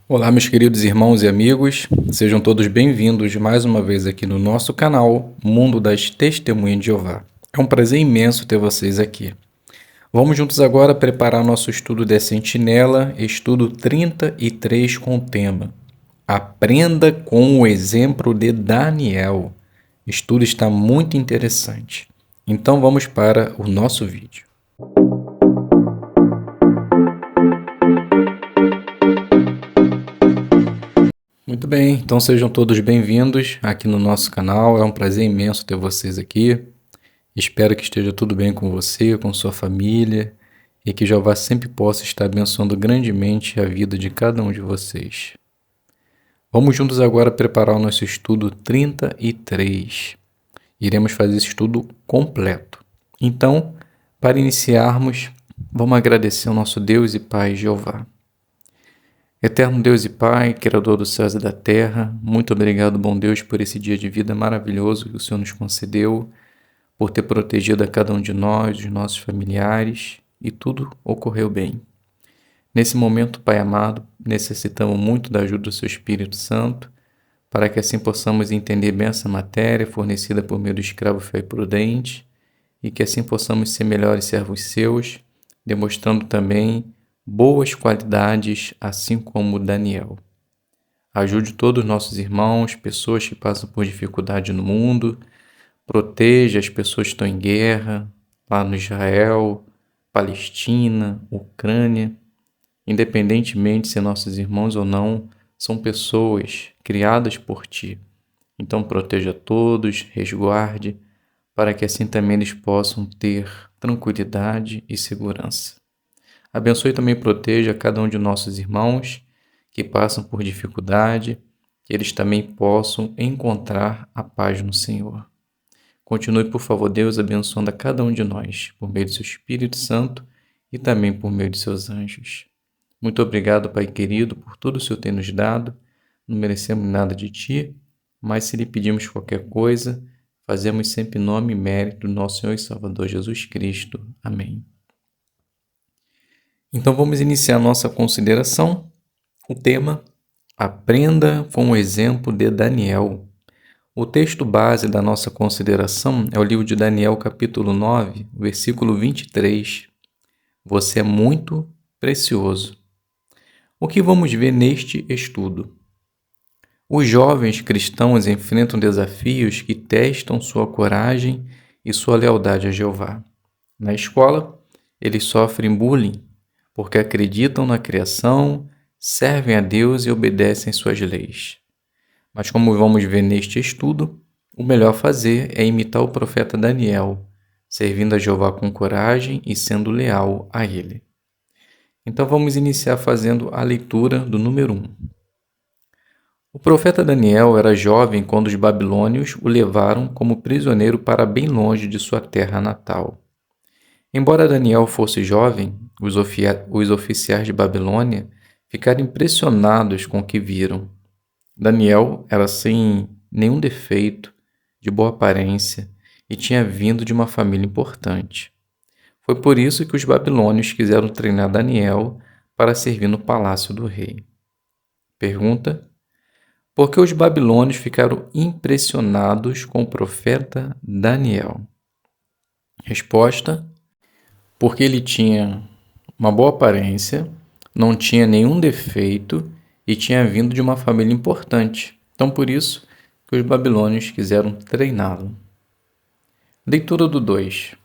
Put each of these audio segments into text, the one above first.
Olá, meus queridos irmãos e amigos, sejam todos bem-vindos mais uma vez aqui no nosso canal Mundo das Testemunhas de Jeová. É um prazer imenso ter vocês aqui. Vamos juntos agora preparar nosso estudo de Sentinela, estudo 33 com o tema Aprenda com o exemplo de Daniel. O estudo está muito interessante. Então vamos para o nosso vídeo. Muito bem, então sejam todos bem-vindos aqui no nosso canal. É um prazer imenso ter vocês aqui. Espero que esteja tudo bem com você, com sua família e que Jeová sempre possa estar abençoando grandemente a vida de cada um de vocês. Vamos juntos agora preparar o nosso estudo 33. Iremos fazer esse estudo completo. Então, para iniciarmos, vamos agradecer ao nosso Deus e Pai Jeová. Eterno Deus e Pai, Criador dos céus e da terra, muito obrigado, bom Deus, por esse dia de vida maravilhoso que o Senhor nos concedeu, por ter protegido a cada um de nós, os nossos familiares, e tudo ocorreu bem. Nesse momento, Pai amado, necessitamos muito da ajuda do Seu Espírito Santo, para que assim possamos entender bem essa matéria fornecida por meio do escravo fiel e prudente, e que assim possamos ser melhores servos Seus, demonstrando também boas qualidades, assim como Daniel. Ajude todos os nossos irmãos, pessoas que passam por dificuldade no mundo, proteja as pessoas que estão em guerra, lá no Israel, Palestina, Ucrânia, independentemente se nossos irmãos ou não, são pessoas criadas por Ti. Então proteja todos, resguarde, para que assim também eles possam ter tranquilidade e segurança. Abençoe e também proteja cada um de nossos irmãos que passam por dificuldade, que eles também possam encontrar a paz no Senhor. Continue, por favor, Deus, abençoando a cada um de nós, por meio do seu Espírito Santo e também por meio de seus anjos. Muito obrigado, Pai querido, por tudo o Senhor tem nos dado. Não merecemos nada de Ti, mas se lhe pedimos qualquer coisa, fazemos sempre em nome e mérito do nosso Senhor e Salvador Jesus Cristo. Amém. Então vamos iniciar nossa consideração. O tema: Aprenda com o exemplo de Daniel. O texto base da nossa consideração é o livro de Daniel, capítulo 9, versículo 23. Você é muito precioso. O que vamos ver neste estudo? Os jovens cristãos enfrentam desafios que testam sua coragem e sua lealdade a Jeová. Na escola, eles sofrem bullying porque acreditam na criação, servem a Deus e obedecem suas leis. Mas como vamos ver neste estudo, o melhor a fazer é imitar o profeta Daniel, servindo a Jeová com coragem e sendo leal a ele. Então vamos iniciar fazendo a leitura do número 1. O profeta Daniel era jovem quando os babilônios o levaram como prisioneiro para bem longe de sua terra natal. Embora Daniel fosse jovem, os oficiais de Babilônia ficaram impressionados com o que viram. Daniel era sem nenhum defeito, de boa aparência e tinha vindo de uma família importante. Foi por isso que os babilônios quiseram treinar Daniel para servir no palácio do rei. Pergunta: por que os babilônios ficaram impressionados com o profeta Daniel? Resposta: porque ele tinha uma boa aparência, não tinha nenhum defeito e tinha vindo de uma família importante. Então, por isso que os babilônios quiseram treiná-lo. Leitura do 2.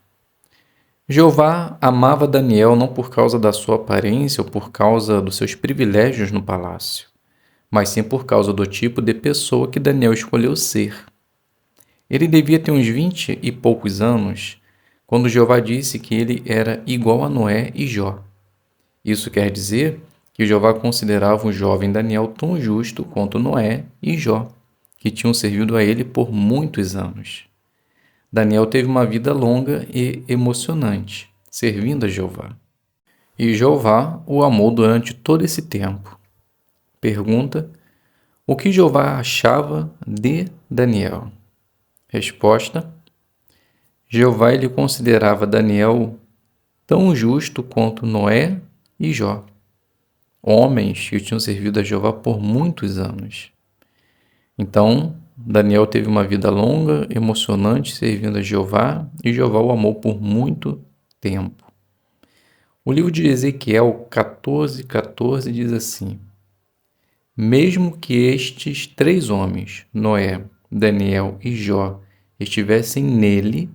Jeová amava Daniel não por causa da sua aparência ou por causa dos seus privilégios no palácio, mas sim por causa do tipo de pessoa que Daniel escolheu ser. Ele devia ter uns 20 e poucos anos quando Jeová disse que ele era igual a Noé e Jó. Isso quer dizer que Jeová considerava o jovem Daniel tão justo quanto Noé e Jó, que tinham servido a ele por muitos anos. Daniel teve uma vida longa e emocionante, servindo a Jeová. E Jeová o amou durante todo esse tempo. Pergunta: o que Jeová achava de Daniel? Resposta: Jeová ele considerava Daniel tão justo quanto Noé e Jó. homens que tinham servido a Jeová por muitos anos. Então, Daniel teve uma vida longa, emocionante, servindo a Jeová, e Jeová o amou por muito tempo. O livro de Ezequiel 14:14 diz assim: mesmo que estes 3 homens, Noé, Daniel e Jó, estivessem nele,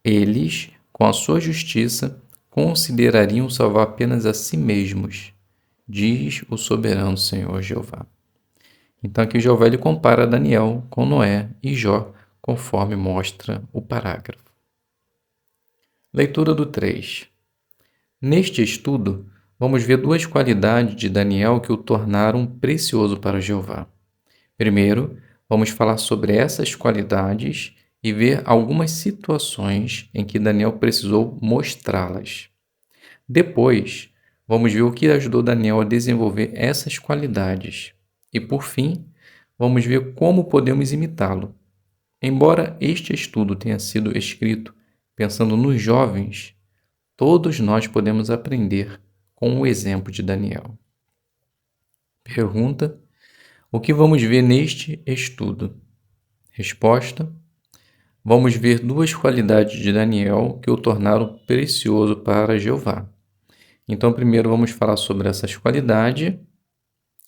eles, com a sua justiça, considerariam salvar apenas a si mesmos, diz o soberano Senhor Jeová. Então aqui Jeová ele compara Daniel com Noé e Jó, conforme mostra o parágrafo. Leitura do 3. Neste estudo, vamos ver 2 qualidades de Daniel que o tornaram precioso para Jeová. Primeiro, vamos falar sobre essas qualidades e ver algumas situações em que Daniel precisou mostrá-las. Depois, vamos ver o que ajudou Daniel a desenvolver essas qualidades. E, por fim, vamos ver como podemos imitá-lo. Embora este estudo tenha sido escrito pensando nos jovens, todos nós podemos aprender com o exemplo de Daniel. Pergunta: o que vamos ver neste estudo? Resposta: vamos ver 2 qualidades de Daniel que o tornaram precioso para Jeová. Então, primeiro vamos falar sobre essas qualidades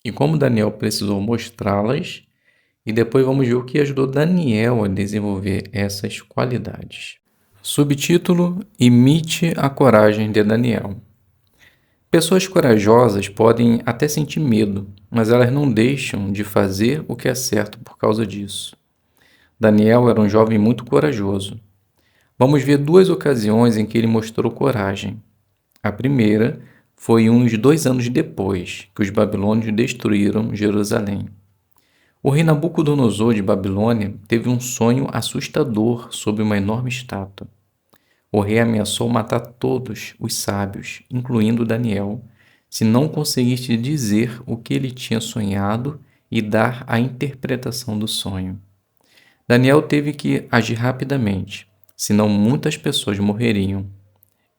e como Daniel precisou mostrá-las, e depois vamos ver o que ajudou Daniel a desenvolver essas qualidades. Subtítulo: imite a coragem de Daniel. Pessoas corajosas podem até sentir medo, mas elas não deixam de fazer o que é certo por causa disso. Daniel era um jovem muito corajoso. Vamos ver 2 ocasiões em que ele mostrou coragem. A primeira foi uns 2 anos depois que os babilônios destruíram Jerusalém. O rei Nabucodonosor de Babilônia teve um sonho assustador sobre uma enorme estátua. O rei ameaçou matar todos os sábios, incluindo Daniel, se não conseguisse dizer o que ele tinha sonhado e dar a interpretação do sonho. Daniel teve que agir rapidamente, senão muitas pessoas morreriam.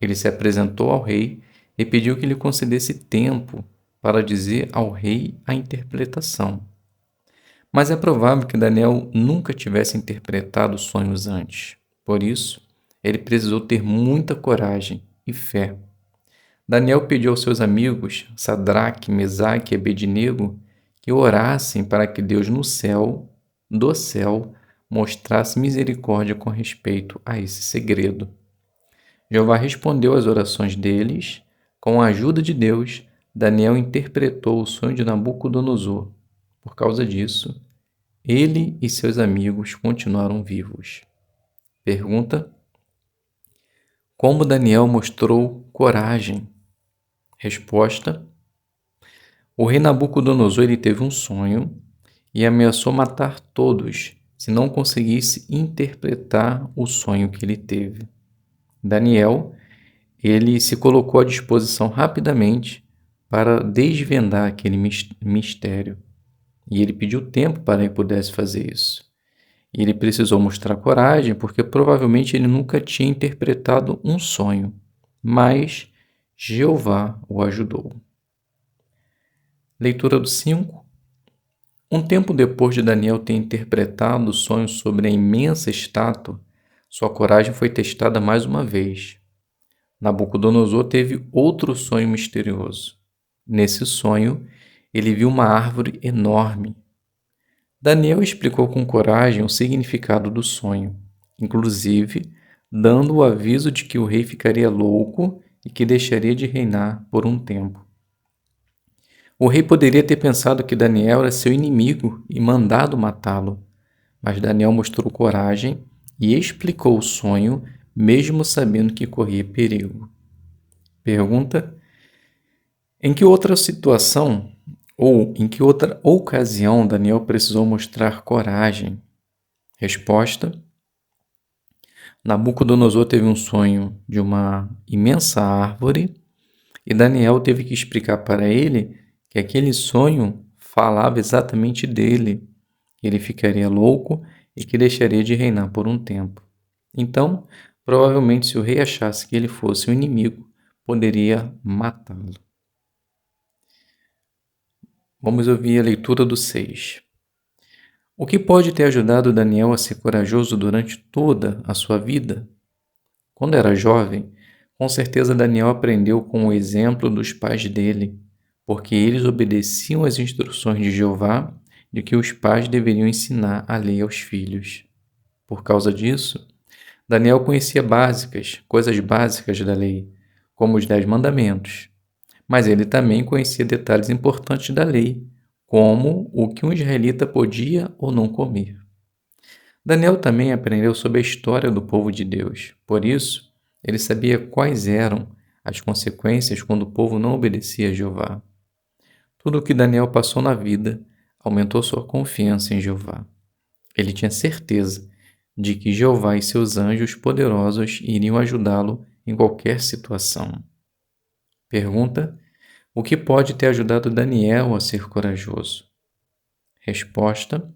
Ele se apresentou ao rei e pediu que lhe concedesse tempo para dizer ao rei a interpretação. Mas é provável que Daniel nunca tivesse interpretado sonhos antes. Por isso, ele precisou ter muita coragem e fé. Daniel pediu aos seus amigos, Sadraque, Mesaque e Abednego, que orassem para que Deus do céu, mostrasse misericórdia com respeito a esse segredo. Jeová respondeu às orações deles. Com a ajuda de Deus, Daniel interpretou o sonho de Nabucodonosor. Por causa disso, ele e seus amigos continuaram vivos. Pergunta: como Daniel mostrou coragem? Resposta: o rei Nabucodonosor ele teve um sonho e ameaçou matar todos se não conseguisse interpretar o sonho que ele teve. Daniel, ele se colocou à disposição rapidamente para desvendar aquele mistério. E ele pediu tempo para que pudesse fazer isso. E ele precisou mostrar coragem, porque provavelmente ele nunca tinha interpretado um sonho, mas Jeová o ajudou. Leitura do 5. Um tempo depois de Daniel ter interpretado o sonho sobre a imensa estátua, sua coragem foi testada mais uma vez. Nabucodonosor teve outro sonho misterioso. Nesse sonho, ele viu uma árvore enorme. Daniel explicou com coragem o significado do sonho, inclusive dando o aviso de que o rei ficaria louco e que deixaria de reinar por um tempo. O rei poderia ter pensado que Daniel era seu inimigo e mandado matá-lo, mas Daniel mostrou coragem e explicou o sonho, mesmo sabendo que corria perigo. Pergunta: em que outra situação ou em que outra ocasião Daniel precisou mostrar coragem? Resposta: Nabucodonosor teve um sonho de uma imensa árvore e Daniel teve que explicar para ele que aquele sonho falava exatamente dele, que ele ficaria louco e que deixaria de reinar por um tempo. Então, provavelmente, se o rei achasse que ele fosse um inimigo, poderia matá-lo. Vamos ouvir a leitura do 6. O que pode ter ajudado Daniel a ser corajoso durante toda a sua vida? Quando era jovem, com certeza Daniel aprendeu com o exemplo dos pais dele, porque eles obedeciam às instruções de Jeová de que os pais deveriam ensinar a lei aos filhos. Por causa disso, Daniel conhecia coisas básicas da lei, como os 10 mandamentos, mas ele também conhecia detalhes importantes da lei, como o que um israelita podia ou não comer. Daniel também aprendeu sobre a história do povo de Deus. Por isso, ele sabia quais eram as consequências quando o povo não obedecia a Jeová. Tudo o que Daniel passou na vida aumentou sua confiança em Jeová. Ele tinha certeza de que Jeová e seus anjos poderosos iriam ajudá-lo em qualquer situação. Pergunta: o que pode ter ajudado Daniel a ser corajoso? Resposta: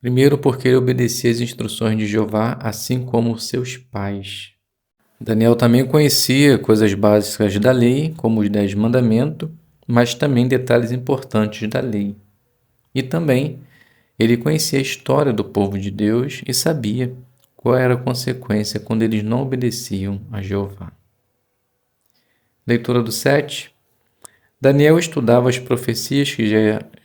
primeiro, porque ele obedecia às instruções de Jeová, assim como seus pais. Daniel também conhecia coisas básicas da lei, como os 10 mandamentos, mas também detalhes importantes da lei. E também ele conhecia a história do povo de Deus e sabia qual era a consequência quando eles não obedeciam a Jeová. Leitura do 7. Daniel estudava as profecias que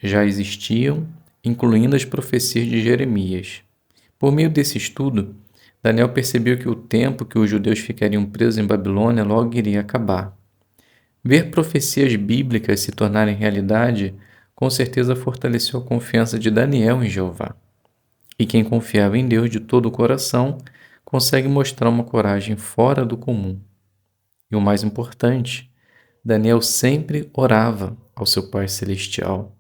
já existiam, incluindo as profecias de Jeremias. Por meio desse estudo, Daniel percebeu que o tempo que os judeus ficariam presos em Babilônia logo iria acabar. Ver profecias bíblicas se tornarem realidade com certeza fortaleceu a confiança de Daniel em Jeová. E quem confiava em Deus de todo o coração consegue mostrar uma coragem fora do comum. E o mais importante, Daniel sempre orava ao seu Pai Celestial.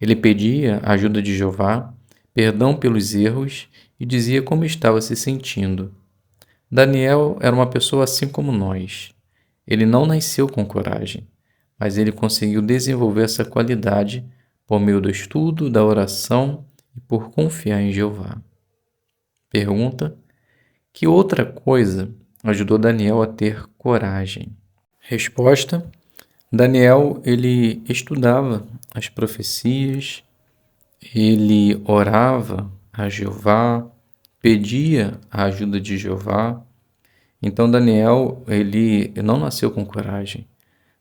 Ele pedia a ajuda de Jeová, perdão pelos erros e dizia como estava se sentindo. Daniel era uma pessoa assim como nós. Ele não nasceu com coragem, mas ele conseguiu desenvolver essa qualidade por meio do estudo, da oração e por confiar em Jeová. Pergunta: que outra coisa ajudou Daniel a ter coragem? Resposta: Daniel, ele estudava as profecias, ele orava a Jeová, pedia a ajuda de Jeová. Então Daniel, ele não nasceu com coragem,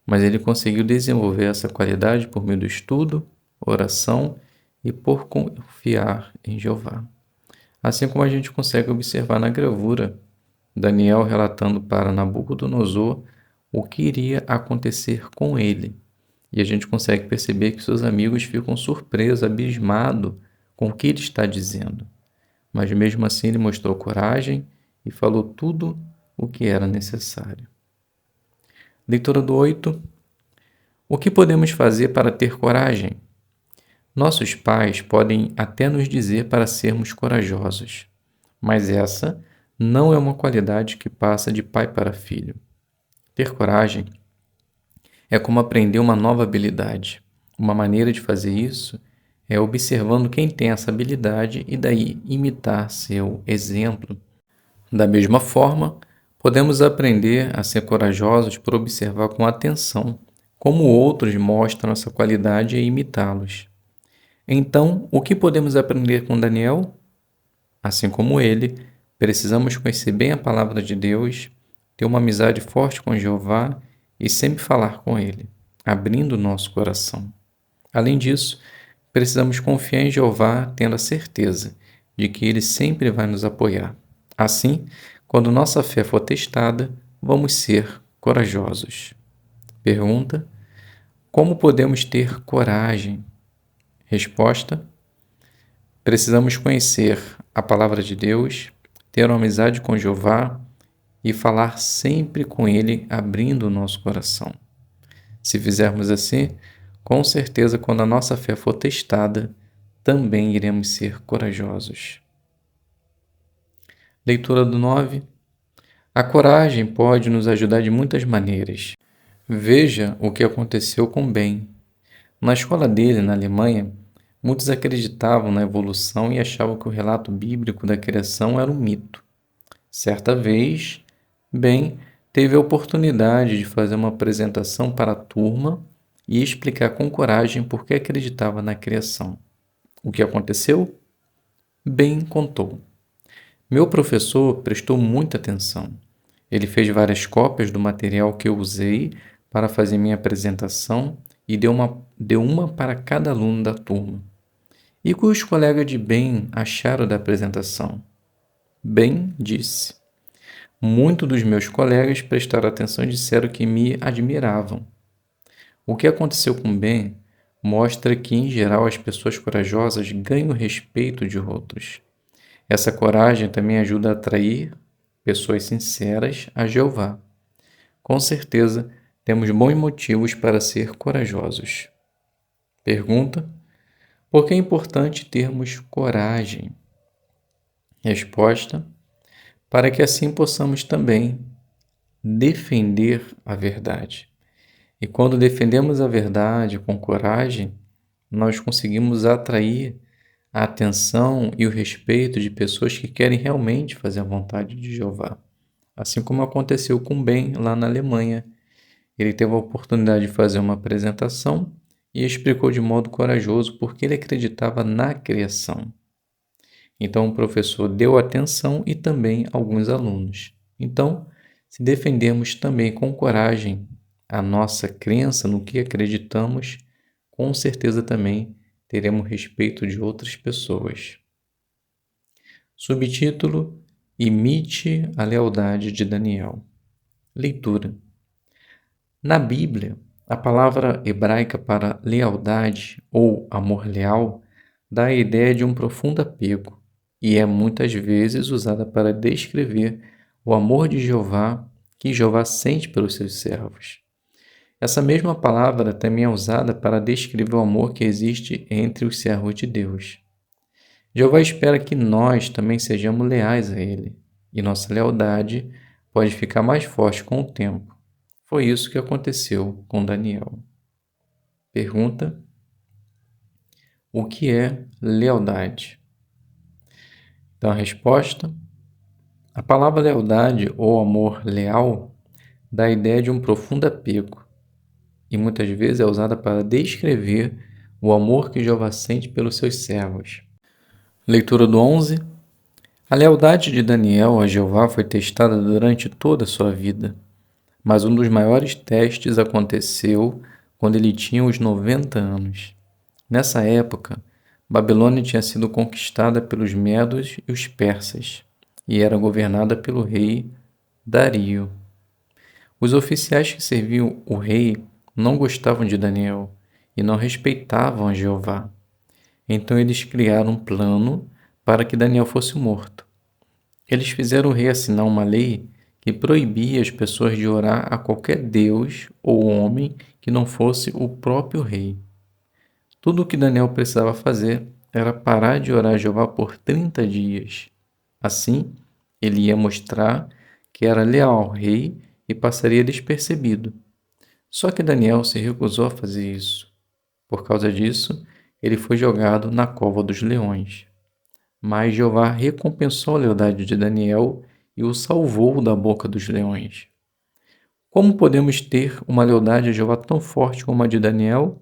mas ele conseguiu desenvolver essa qualidade por meio do estudo, oração e por confiar em Jeová. Assim como a gente consegue observar na gravura, Daniel relatando para Nabucodonosor o que iria acontecer com ele. E a gente consegue perceber que seus amigos ficam surpresos, abismados com o que ele está dizendo. Mas mesmo assim ele mostrou coragem e falou tudo o que era necessário. Leitura do 8. O que podemos fazer para ter coragem? Nossos pais podem até nos dizer para sermos corajosos, mas essa não é uma qualidade que passa de pai para filho. Ter coragem é como aprender uma nova habilidade. Uma maneira de fazer isso é observando quem tem essa habilidade e daí imitar seu exemplo. Da mesma forma, podemos aprender a ser corajosos por observar com atenção como outros mostram essa qualidade e imitá-los. Então, o que podemos aprender com Daniel? Assim como ele, precisamos conhecer bem a palavra de Deus, ter uma amizade forte com Jeová e sempre falar com ele, abrindo o nosso coração. Além disso, precisamos confiar em Jeová, tendo a certeza de que ele sempre vai nos apoiar. Assim, quando nossa fé for testada, vamos ser corajosos. Pergunta: como podemos ter coragem? Resposta: precisamos conhecer a palavra de Deus, ter uma amizade com Jeová e falar sempre com ele, abrindo o nosso coração. Se fizermos assim, com certeza, quando a nossa fé for testada, também iremos ser corajosos. Leitura do 9. A coragem pode nos ajudar de muitas maneiras. Veja o que aconteceu com Ben. Na escola dele, na Alemanha, muitos acreditavam na evolução e achavam que o relato bíblico da criação era um mito. Certa vez, Ben teve a oportunidade de fazer uma apresentação para a turma e explicar com coragem por que acreditava na criação. O que aconteceu? Bem contou. Meu professor prestou muita atenção. Ele fez várias cópias do material que eu usei para fazer minha apresentação e deu uma para cada aluno da turma. E o que os colegas de Ben acharam da apresentação? Ben disse. Muitos dos meus colegas prestaram atenção e disseram que me admiravam. O que aconteceu com Ben mostra que, em geral, as pessoas corajosas ganham o respeito de outros. Essa coragem também ajuda a atrair pessoas sinceras a Jeová. Com certeza, temos bons motivos para ser corajosos. Pergunta: por que é importante termos coragem? Resposta: para que assim possamos também defender a verdade. E quando defendemos a verdade com coragem, nós conseguimos atrair a atenção e o respeito de pessoas que querem realmente fazer a vontade de Jeová. Assim como aconteceu com Ben lá na Alemanha. Ele teve a oportunidade de fazer uma apresentação e explicou de modo corajoso porque ele acreditava na criação. Então o professor deu atenção e também alguns alunos. Então, se defendermos também com coragem a nossa crença no que acreditamos, com certeza também teremos respeito de outras pessoas. Subtítulo: Imite a lealdade de Daniel. Leitura. Na Bíblia, a palavra hebraica para lealdade ou amor leal dá a ideia de um profundo apego e é muitas vezes usada para descrever o amor de Jeová que Jeová sente pelos seus servos. Essa mesma palavra também é usada para descrever o amor que existe entre os servos de Deus. Jeová espera que nós também sejamos leais a Ele, e nossa lealdade pode ficar mais forte com o tempo. Foi isso que aconteceu com Daniel. Pergunta: o que é lealdade? Então, a resposta: a palavra lealdade ou amor leal dá a ideia de um profundo apego e muitas vezes é usada para descrever o amor que Jeová sente pelos seus servos. Leitura do 11. A lealdade de Daniel a Jeová foi testada durante toda a sua vida, mas um dos maiores testes aconteceu quando ele tinha os 90 anos. Nessa época, Babilônia tinha sido conquistada pelos medos e os persas e era governada pelo rei Dario. Os oficiais que serviam o rei não gostavam de Daniel e não respeitavam a Jeová. Então eles criaram um plano para que Daniel fosse morto. Eles fizeram o rei assinar uma lei que proibia as pessoas de orar a qualquer deus ou homem que não fosse o próprio rei. Tudo o que Daniel precisava fazer era parar de orar a Jeová por 30 dias. Assim, ele ia mostrar que era leal ao rei e passaria despercebido. Só que Daniel se recusou a fazer isso. Por causa disso, ele foi jogado na cova dos leões. Mas Jeová recompensou a lealdade de Daniel e o salvou da boca dos leões. Como podemos ter uma lealdade a Jeová tão forte como a de Daniel?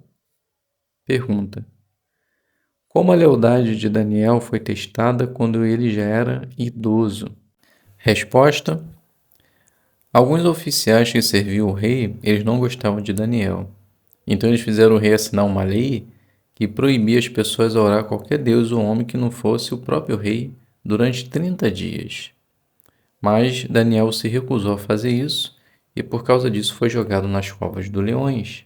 Pergunta: como a lealdade de Daniel foi testada quando ele já era idoso? Resposta: alguns oficiais que serviam o rei, eles não gostavam de Daniel. Então eles fizeram o rei assinar uma lei que proibia as pessoas a orar a qualquer deus ou homem que não fosse o próprio rei durante 30 dias. Mas Daniel se recusou a fazer isso e por causa disso foi jogado nas covas dos leões.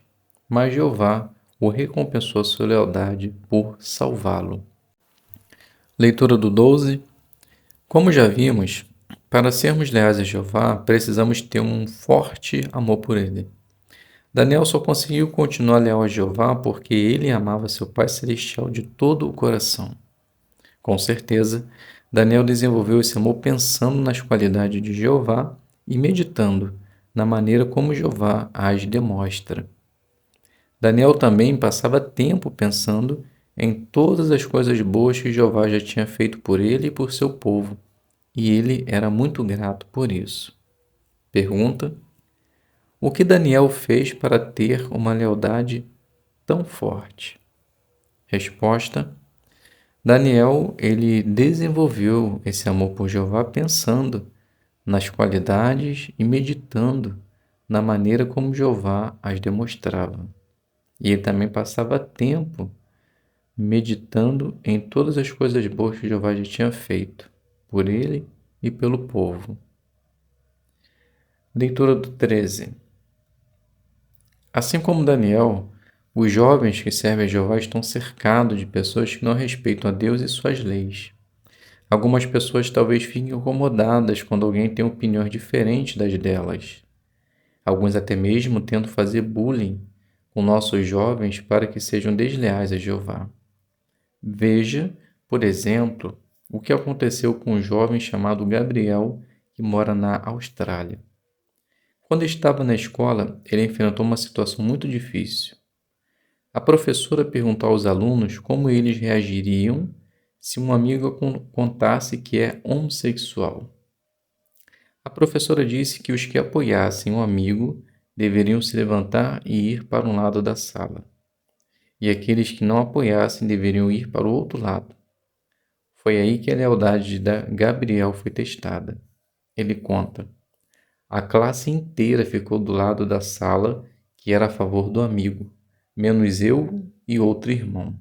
Mas Jeová o recompensou sua lealdade por salvá-lo. Leitura do 12. Como já vimos, para sermos leais a Jeová, precisamos ter um forte amor por Ele. Daniel só conseguiu continuar leal a Jeová porque ele amava seu Pai Celestial de todo o coração. Com certeza, Daniel desenvolveu esse amor pensando nas qualidades de Jeová e meditando na maneira como Jeová as demonstra. Daniel também passava tempo pensando em todas as coisas boas que Jeová já tinha feito por ele e por seu povo, e ele era muito grato por isso. Pergunta: O que Daniel fez para ter uma lealdade tão forte? Resposta: Daniel, ele desenvolveu esse amor por Jeová pensando nas qualidades e meditando na maneira como Jeová as demonstrava. E ele também passava tempo meditando em todas as coisas boas que Jeová já tinha feito por ele e pelo povo. Leitura do 13. Assim como Daniel, os jovens que servem a Jeová estão cercados de pessoas que não respeitam a Deus e suas leis. Algumas pessoas talvez fiquem incomodadas quando alguém tem opiniões diferentes das delas. Alguns até mesmo tentam fazer bullying com nossos jovens para que sejam desleais a Jeová. Veja, por exemplo, o que aconteceu com um jovem chamado Gabriel, que mora na Austrália. Quando estava na escola, ele enfrentou uma situação muito difícil. A professora perguntou aos alunos como eles reagiriam se um amigo contasse que é homossexual. A professora disse que os que apoiassem o amigo deveriam se levantar e ir para um lado da sala, e aqueles que não apoiassem deveriam ir para o outro lado. Foi aí que a lealdade de Gabriel foi testada. Ele conta: a classe inteira ficou do lado da sala que era a favor do amigo, menos eu e outro irmão.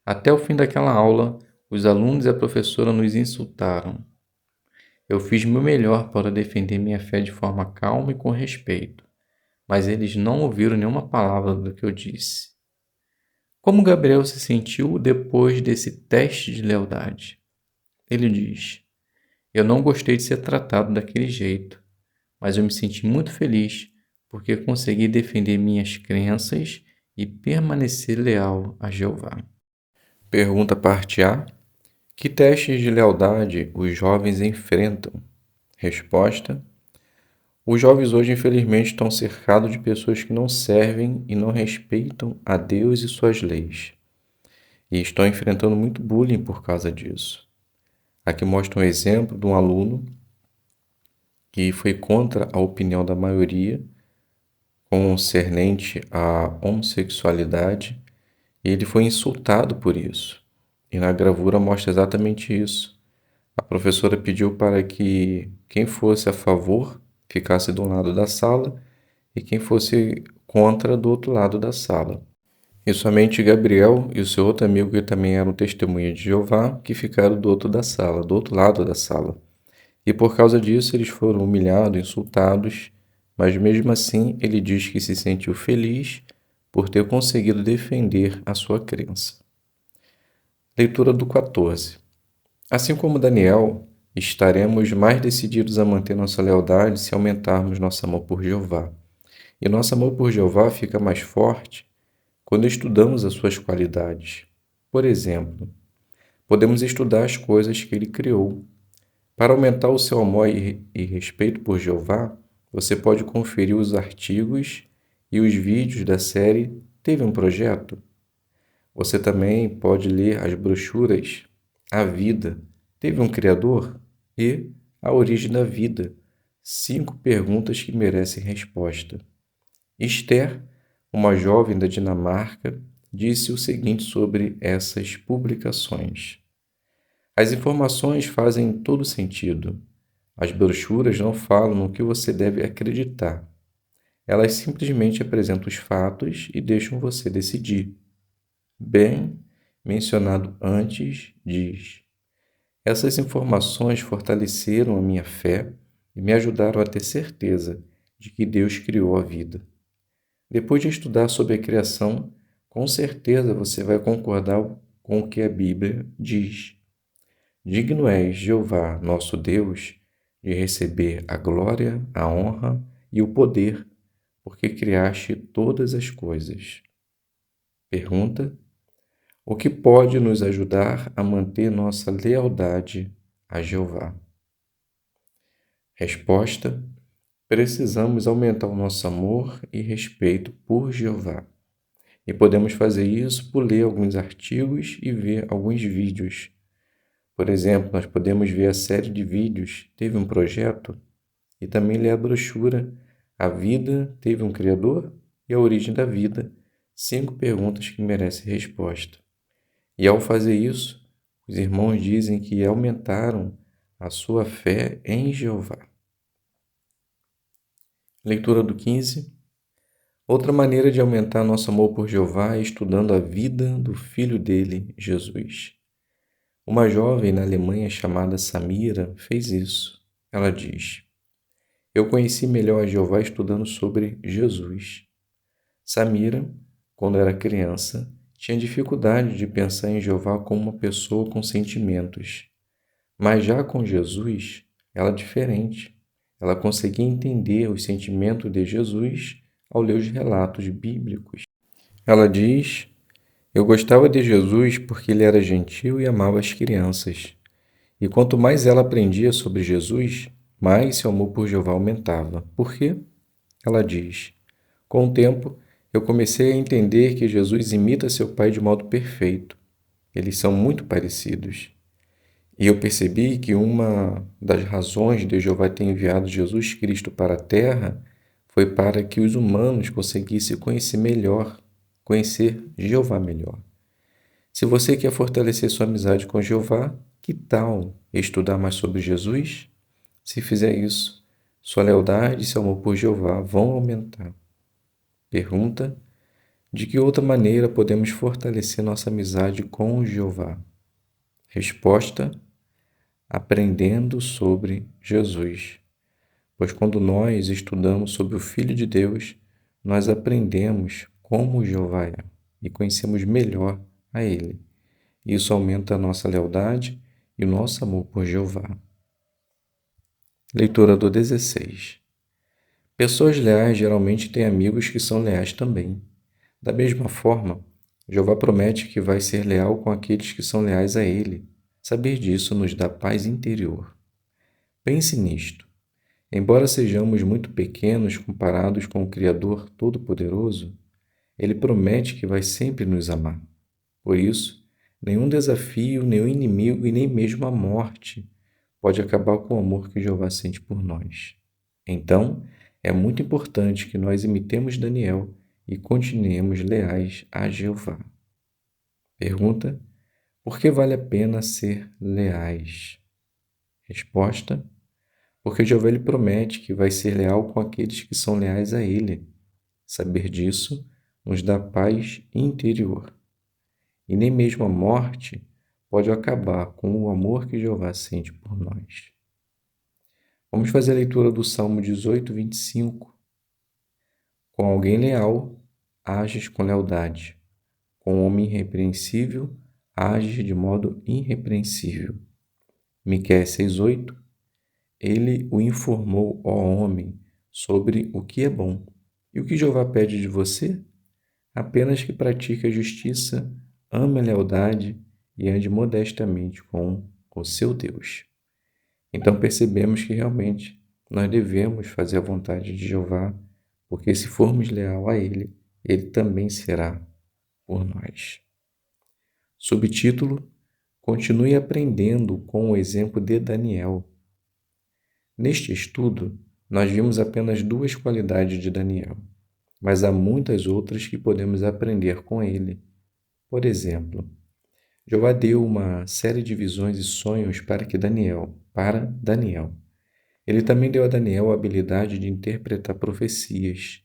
Até o fim daquela aula, os alunos e a professora nos insultaram. Eu fiz meu melhor para defender minha fé de forma calma e com respeito, mas eles não ouviram nenhuma palavra do que eu disse. Como Gabriel se sentiu depois desse teste de lealdade? Ele diz: eu não gostei de ser tratado daquele jeito, mas eu me senti muito feliz porque consegui defender minhas crenças e permanecer leal a Jeová. Pergunta parte A. Que testes de lealdade os jovens enfrentam? Resposta: os jovens hoje, infelizmente, estão cercados de pessoas que não servem e não respeitam a Deus e suas leis. E estão enfrentando muito bullying por causa disso. Aqui mostra um exemplo de um aluno que foi contra a opinião da maioria concernente à homossexualidade e ele foi insultado por isso. E na gravura mostra exatamente isso. A professora pediu para que quem fosse a favor ficasse de um lado da sala e quem fosse contra do outro lado da sala. E somente Gabriel e o seu outro amigo, que também eram testemunha de Jeová, que ficaram do outro lado da sala. E por causa disso eles foram humilhados, insultados, mas mesmo assim ele diz que se sentiu feliz por ter conseguido defender a sua crença. Leitura do 14. Assim como Daniel, estaremos mais decididos a manter nossa lealdade se aumentarmos nosso amor por Jeová. E nosso amor por Jeová fica mais forte quando estudamos as suas qualidades. Por exemplo, podemos estudar as coisas que ele criou. Para aumentar o seu amor e respeito por Jeová, você pode conferir os artigos e os vídeos da série Teve um Projeto? Você também pode ler as brochuras A Vida, Teve um Criador? E A Origem da Vida, 5 perguntas que merecem resposta. Esther, uma jovem da Dinamarca, disse o seguinte sobre essas publicações: as informações fazem todo sentido. As brochuras não falam no que você deve acreditar. Elas simplesmente apresentam os fatos e deixam você decidir. Ben, mencionado antes, diz: essas informações fortaleceram a minha fé e me ajudaram a ter certeza de que Deus criou a vida. Depois de estudar sobre a criação, com certeza você vai concordar com o que a Bíblia diz. Digno és, Jeová, nosso Deus, de receber a glória, a honra e o poder, porque criaste todas as coisas. Pergunta: o que pode nos ajudar a manter nossa lealdade a Jeová? Resposta: precisamos aumentar o nosso amor e respeito por Jeová. E podemos fazer isso por ler alguns artigos e ver alguns vídeos. Por exemplo, nós podemos ver a série de vídeos Teve um Projeto? E também ler a brochura A vida teve um Criador e a origem da vida, 5 perguntas que merecem resposta. E ao fazer isso, os irmãos dizem que aumentaram a sua fé em Jeová. Leitura do 15. Outra maneira de aumentar nosso amor por Jeová é estudando a vida do filho dele, Jesus. Uma jovem na Alemanha chamada Samira fez isso. Ela diz: Eu conheci melhor a Jeová estudando sobre Jesus. Samira, quando era criança, tinha dificuldade de pensar em Jeová como uma pessoa com sentimentos. Mas já com Jesus, ela é diferente. Ela conseguia entender os sentimentos de Jesus ao ler os relatos bíblicos. Ela diz: Eu gostava de Jesus porque ele era gentil e amava as crianças. E quanto mais ela aprendia sobre Jesus, mais seu amor por Jeová aumentava. Por quê? Ela diz: Com o tempo, eu comecei a entender que Jesus imita seu pai de modo perfeito. Eles são muito parecidos. E eu percebi que uma das razões de Jeová ter enviado Jesus Cristo para a terra foi para que os humanos conseguissem conhecer Jeová melhor. Se você quer fortalecer sua amizade com Jeová, que tal estudar mais sobre Jesus? Se fizer isso, sua lealdade e seu amor por Jeová vão aumentar. Pergunta: de que outra maneira podemos fortalecer nossa amizade com Jeová? Resposta: aprendendo sobre Jesus. Pois quando nós estudamos sobre o Filho de Deus, nós aprendemos como Jeová é e conhecemos melhor a Ele. Isso aumenta a nossa lealdade e o nosso amor por Jeová. Leitura do 16. Pessoas leais geralmente têm amigos que são leais também. Da mesma forma, Jeová promete que vai ser leal com aqueles que são leais a Ele. Saber disso nos dá paz interior. Pense nisto. Embora sejamos muito pequenos comparados com o Criador Todo-Poderoso, Ele promete que vai sempre nos amar. Por isso, nenhum desafio, nenhum inimigo e nem mesmo a morte pode acabar com o amor que Jeová sente por nós. Então, é muito importante que nós imitemos Daniel e continuemos leais a Jeová. Pergunta: por que vale a pena ser leais? Resposta: porque Jeová lhe promete que vai ser leal com aqueles que são leais a Ele. Saber disso nos dá paz interior. E nem mesmo a morte pode acabar com o amor que Jeová sente por nós. Vamos fazer a leitura do Salmo 18, 25. Com alguém leal, ages com lealdade. Com um homem irrepreensível, ages de modo irrepreensível. Miqueias 6:8. Ele o informou, ó homem, sobre o que é bom. E o que Jeová pede de você? Apenas que pratique a justiça, ame a lealdade e ande modestamente com o seu Deus. Então percebemos que realmente nós devemos fazer a vontade de Jeová, porque se formos leal a Ele, Ele também será por nós. Subtítulo: Continue aprendendo com o exemplo de Daniel. Neste estudo, nós vimos apenas 2 qualidades de Daniel, mas há muitas outras que podemos aprender com ele. Por exemplo, Jeová deu uma série de visões e sonhos para Daniel. Ele também deu a Daniel a habilidade de interpretar profecias.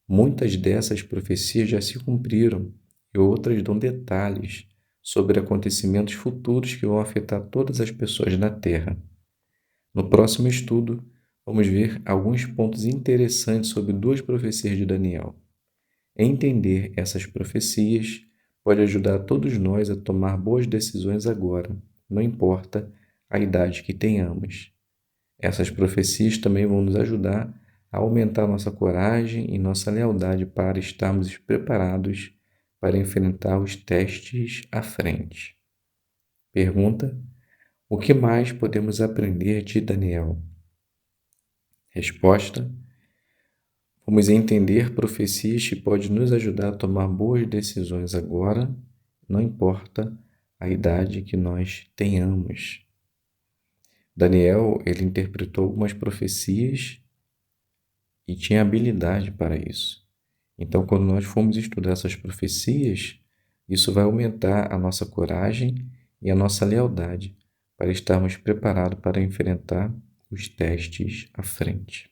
Muitas dessas profecias já se cumpriram e outras dão detalhes sobre acontecimentos futuros que vão afetar todas as pessoas na Terra. No próximo estudo, vamos ver alguns pontos interessantes sobre 2 profecias de Daniel. Entender essas profecias pode ajudar todos nós a tomar boas decisões agora, não importa a idade que tenhamos. Essas profecias também vão nos ajudar a aumentar nossa coragem e nossa lealdade para estarmos preparados para enfrentar os testes à frente. Pergunta: o que mais podemos aprender de Daniel? Resposta: vamos entender profecias que podem nos ajudar a tomar boas decisões agora, não importa a idade que nós tenhamos. Daniel, ele interpretou algumas profecias e tinha habilidade para isso. Então, quando nós formos estudar essas profecias, isso vai aumentar a nossa coragem e a nossa lealdade para estarmos preparados para enfrentar os testes à frente.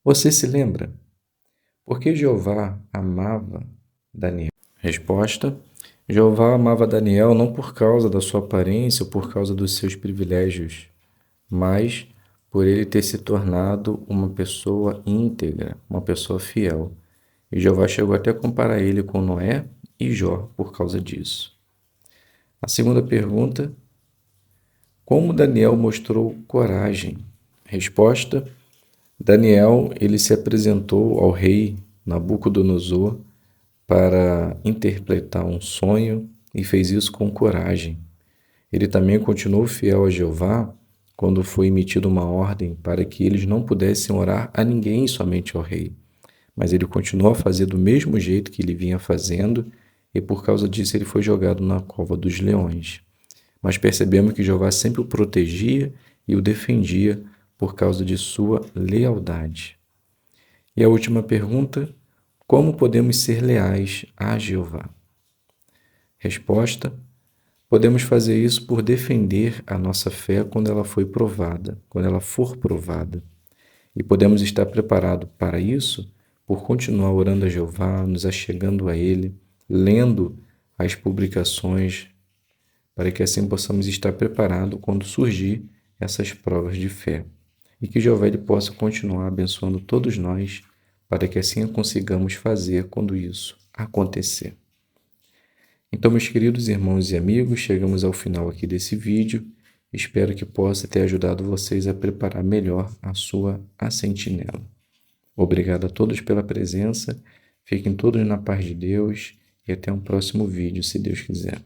Você se lembra? Por que Jeová amava Daniel? Resposta: Jeová amava Daniel não por causa da sua aparência ou por causa dos seus privilégios, mas por ele ter se tornado uma pessoa íntegra, uma pessoa fiel. E Jeová chegou até a comparar ele com Noé e Jó por causa disso. A segunda pergunta: como Daniel mostrou coragem? Resposta: Daniel, ele se apresentou ao rei Nabucodonosor para interpretar um sonho e fez isso com coragem. Ele também continuou fiel a Jeová quando foi emitida uma ordem para que eles não pudessem orar a ninguém, somente ao rei. Mas ele continuou a fazer do mesmo jeito que ele vinha fazendo e por causa disso ele foi jogado na cova dos leões. Mas percebemos que Jeová sempre o protegia e o defendia por causa de sua lealdade. E a última pergunta: como podemos ser leais a Jeová? Resposta: podemos fazer isso por defender a nossa fé quando ela for provada. E podemos estar preparados para isso por continuar orando a Jeová, nos achegando a Ele, lendo as publicações, para que assim possamos estar preparados quando surgir essas provas de fé. E que Jeová ele possa continuar abençoando todos nós, para que assim consigamos fazer quando isso acontecer. Então, meus queridos irmãos e amigos, chegamos ao final aqui desse vídeo. Espero que possa ter ajudado vocês a preparar melhor a sua sentinela. Obrigado a todos pela presença, fiquem todos na paz de Deus e até um próximo vídeo, se Deus quiser.